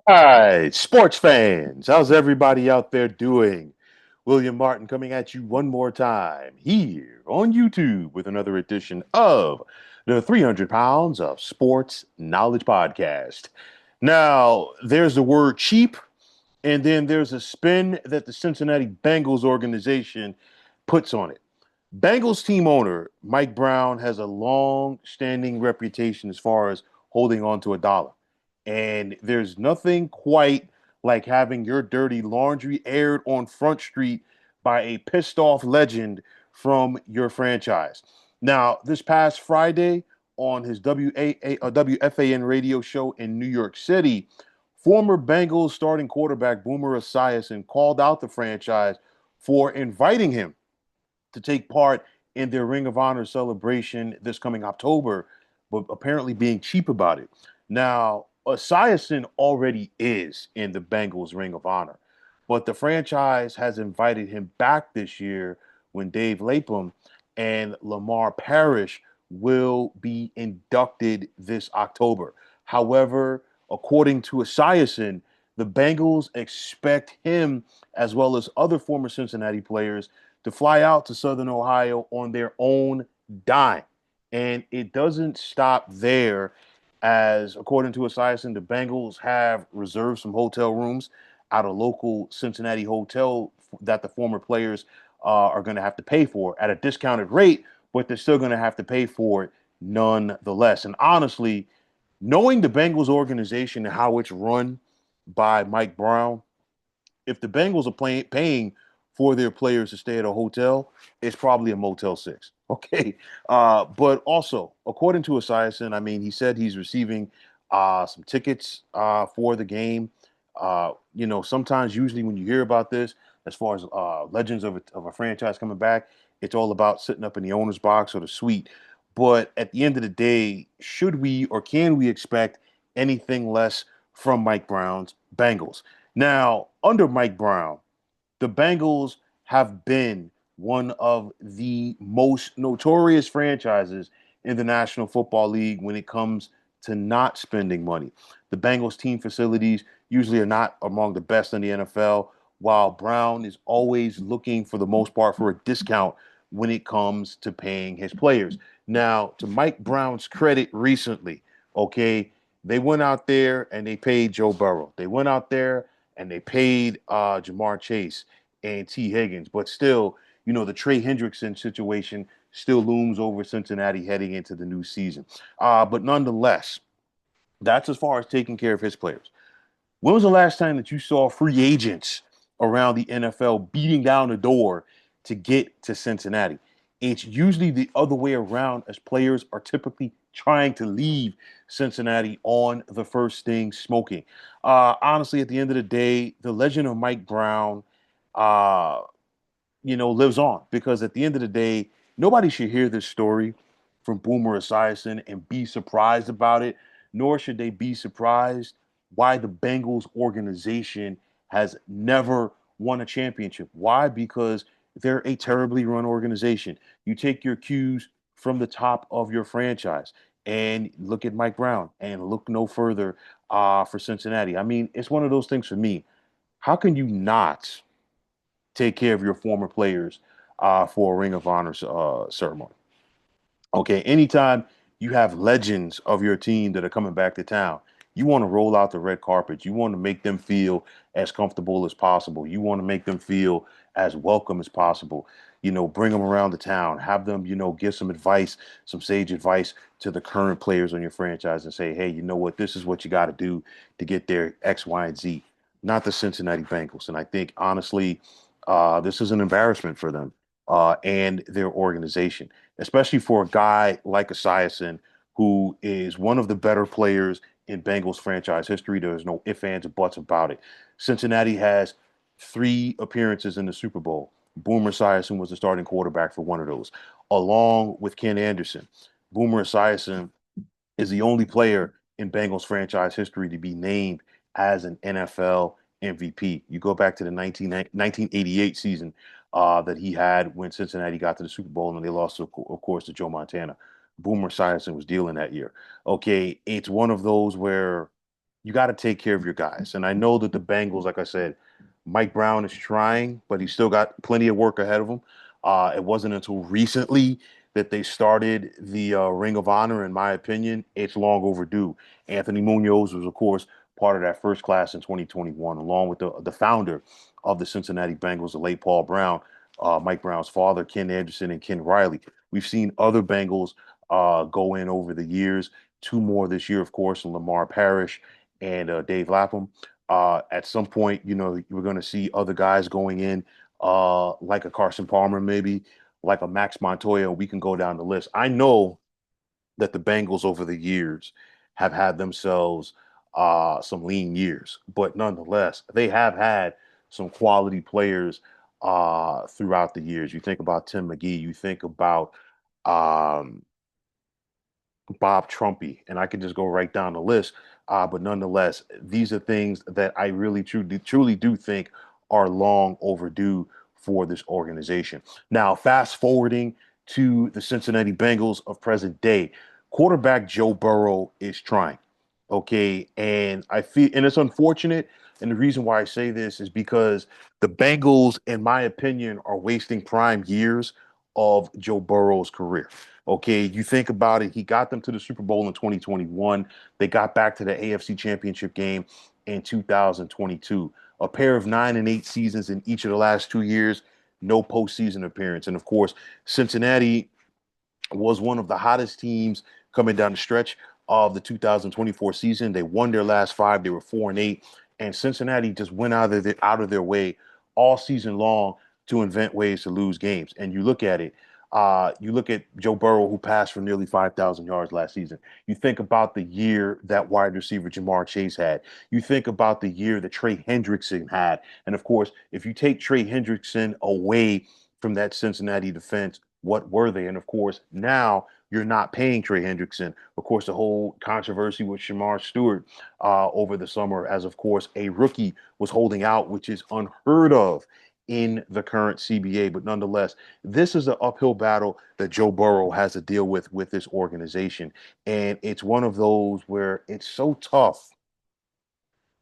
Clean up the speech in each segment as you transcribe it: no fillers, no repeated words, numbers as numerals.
Hi, sports fans. How's everybody out there doing? William Martin coming at you one more time here on YouTube with another edition of the 300 Pounds of Sports Knowledge Podcast. Now, there's the word cheap, and then there's a spin that the Cincinnati Bengals organization puts on it. Bengals team owner Mike Brown has a long standing reputation as far as holding on to a dollar. And there's nothing quite like having your dirty laundry aired on Front Street by a pissed off legend from your franchise. Now, this past Friday on his WFAN radio show in New York City, former Bengals starting quarterback Boomer Esiason called out the franchise for inviting him to take part in their Ring of Honor celebration this coming October, but apparently being cheap about it. Now, Esiason already is in the Bengals Ring of Honor, but the franchise has invited him back this year when Dave Lapham and Lamar Parrish will be inducted this October. However, according to Esiason, the Bengals expect him, as well as other former Cincinnati players, to fly out to Southern Ohio on their own dime. And it doesn't stop there, as according to Esiason, the Bengals have reserved some hotel rooms at a local Cincinnati hotel that the former players are going to have to pay for at a discounted rate, but they're still going to have to pay for it nonetheless. And honestly, knowing the Bengals organization and how it's run by Mike Brown, if the Bengals are paying for their players to stay at a hotel, it's probably a Motel 6. Okay. But also, according to Esiason, I mean, he said he's receiving some tickets for the game. Sometimes, usually, when you hear about this, as far as legends of a franchise coming back, it's all about sitting up in the owner's box or the suite. But at the end of the day, should we or can we expect anything less from Mike Brown's Bengals? Now, under Mike Brown, the Bengals have been one of the most notorious franchises in the National Football League when it comes to not spending money. The Bengals team facilities usually are not among the best in the NFL, while Brown is always looking, for the most part, for a discount when it comes to paying his players. Now, to Mike Brown's credit recently, okay, they went out there and they paid Joe Burrow. They went out there and they paid Jamar Chase and T. Higgins. But still, the Trey Hendrickson situation still looms over Cincinnati heading into the new season. But nonetheless, that's as far as taking care of his players. When was the last time that you saw free agents around the NFL beating down the door to get to Cincinnati? It's usually the other way around, as players are typically trying to leave Cincinnati on the first thing smoking. Honestly, at the end of the day, the legend of Mike Brown, uh, lives on, because at the end of the day, nobody should hear this story from Boomer Esiason and be surprised about it, nor should they be surprised why the Bengals organization has never won a championship. Why? Because they're a terribly run organization. You take your cues from the top of your franchise and look at Mike Brown and look no further for Cincinnati. I mean, it's one of those things for me. How can you not take care of your former players for a Ring of Honor ceremony? Okay, anytime you have legends of your team that are coming back to town, you want to roll out the red carpet. You want to make them feel as comfortable as possible. You want to make them feel as welcome as possible. Bring them around the town, have them, give some advice, some sage advice to the current players on your franchise and say, hey, you know what? This is what you got to do to get there X, Y, and Z, not the Cincinnati Bengals. And I think, honestly, this is an embarrassment for them and their organization, especially for a guy like Esiason, who is one of the better players in Bengals franchise history. There's no ifs, ands, or buts about it. Cincinnati has 3 appearances in the Super Bowl. Boomer Esiason was the starting quarterback for one of those, along with Ken Anderson. Boomer Esiason is the only player in Bengals franchise history to be named as an NFL MVP. You go back to the 1988 season that he had when Cincinnati got to the Super Bowl and they lost, of course, to Joe Montana. Boomer Esiason was dealing that year. Okay, it's one of those where you got to take care of your guys. And I know that the Bengals, like I said, Mike Brown is trying, but he's still got plenty of work ahead of him. It wasn't until recently that they started the Ring of Honor. In my opinion, it's long overdue. Anthony Munoz was, of course, part of that first class in 2021, along with the founder of the Cincinnati Bengals, the late Paul Brown, Mike Brown's father, Ken Anderson, and Ken Riley. We've seen other Bengals go in over the years. Two more this year, of course, Lamar Parrish and Dave Lapham. At some point, we're going to see other guys going in, like a Carson Palmer, maybe like a Max Montoya. We can go down the list. I know that the Bengals over the years have had themselves some lean years, but nonetheless, they have had some quality players throughout the years. You think about Tim McGee, you think about um, Bob Trumpy, and I could just go right down the list. But nonetheless, these are things that I really truly do think are long overdue for this organization. Now, fast forwarding to the Cincinnati Bengals of present day, quarterback Joe Burrow is trying. Okay, and I feel, and it's unfortunate. And the reason why I say this is because the Bengals, in my opinion, are wasting prime years of Joe Burrow's career. Okay, you think about it, he got them to the Super Bowl in 2021. They got back to the AFC Championship game in 2022. A pair of 9-8 seasons in each of the last 2 years, no postseason appearance. And of course, Cincinnati was one of the hottest teams coming down the stretch of the 2024 season. They won their last five. They were 4-8, and Cincinnati just went out of their way all season long to invent ways to lose games. And you look at it. You look at Joe Burrow, who passed for nearly 5,000 yards last season. You think about the year that wide receiver Jamar Chase had. You think about the year that Trey Hendrickson had. And of course, if you take Trey Hendrickson away from that Cincinnati defense, what were they? And of course, now you're not paying Trey Hendrickson. Of course, the whole controversy with Shamar Stewart over the summer, as of course a rookie was holding out, which is unheard of in the current CBA. But nonetheless, this is an uphill battle that Joe Burrow has to deal with this organization. And it's one of those where it's so tough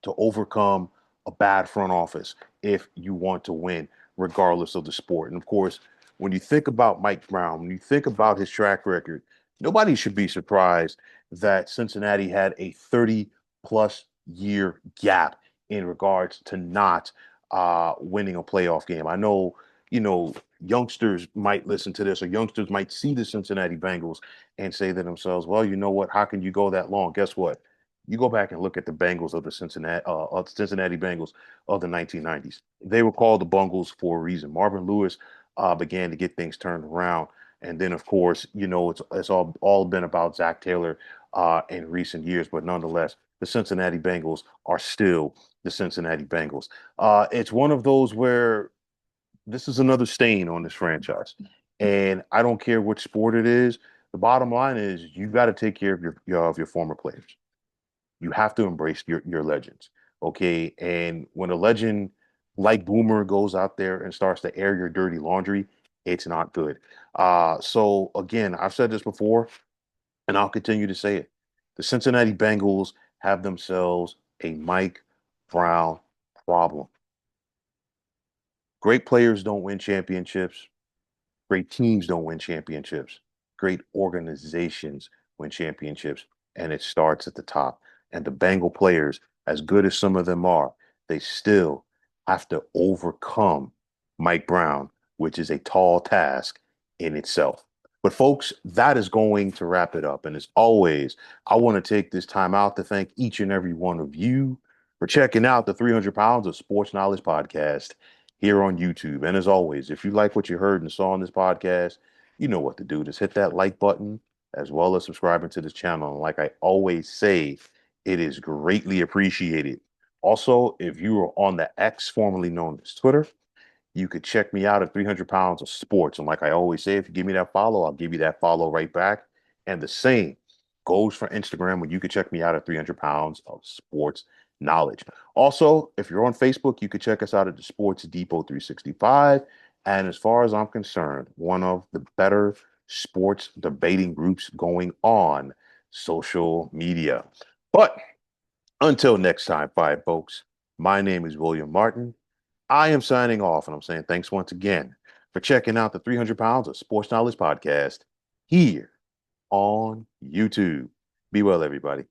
to overcome a bad front office if you want to win, regardless of the sport. And of course, when you think about Mike Brown, when you think about his track record, nobody should be surprised that Cincinnati had a 30 plus year gap in regards to not winning a playoff game. I know, youngsters might listen to this, or youngsters might see the Cincinnati Bengals and say to themselves, well, you know what? How can you go that long? Guess what? You go back and look at the Bengals of the Cincinnati Bengals of the 1990s. They were called the Bungles for a reason. Marvin Lewis began to get things turned around, and then of course, it's all been about Zach Taylor in recent years. But nonetheless, the Cincinnati Bengals are still the Cincinnati Bengals. It's one of those where this is another stain on this franchise, and I don't care which sport it is. The bottom line is you got to take care of your former players. You have to embrace your legends. Okay. And when a legend like Boomer goes out there and starts to air your dirty laundry, it's not good. So again, I've said this before, and I'll continue to say it. The Cincinnati Bengals have themselves a Mike Brown problem. Great players don't win championships. Great teams don't win championships. Great organizations win championships, and it starts at the top. And the Bengal players, as good as some of them are, they still have to overcome Mike Brown, which is a tall task in itself. But folks, that is going to wrap it up. And as always, I want to take this time out to thank each and every one of you for checking out the 300 Pounds of Sports Knowledge podcast here on YouTube. And as always, if you like what you heard and saw on this podcast, you know what to do. Just hit that like button as well as subscribing to this channel. And like I always say, it is greatly appreciated. Also, if you are on the X, formerly known as Twitter, you could check me out at 300 Pounds of Sports. And like I always say, if you give me that follow, I'll give you that follow right back. And the same goes for Instagram, where you can check me out at 300 Pounds of Sports Knowledge. Also, if you're on Facebook, you could check us out at the Sports Depot 365. And as far as I'm concerned, one of the better sports debating groups going on social media. But Until next time, fine folks, my name is William Martin. I am signing off, and I'm saying thanks once again for checking out the 300 Pounds of Sports Knowledge podcast here on YouTube. Be well, everybody.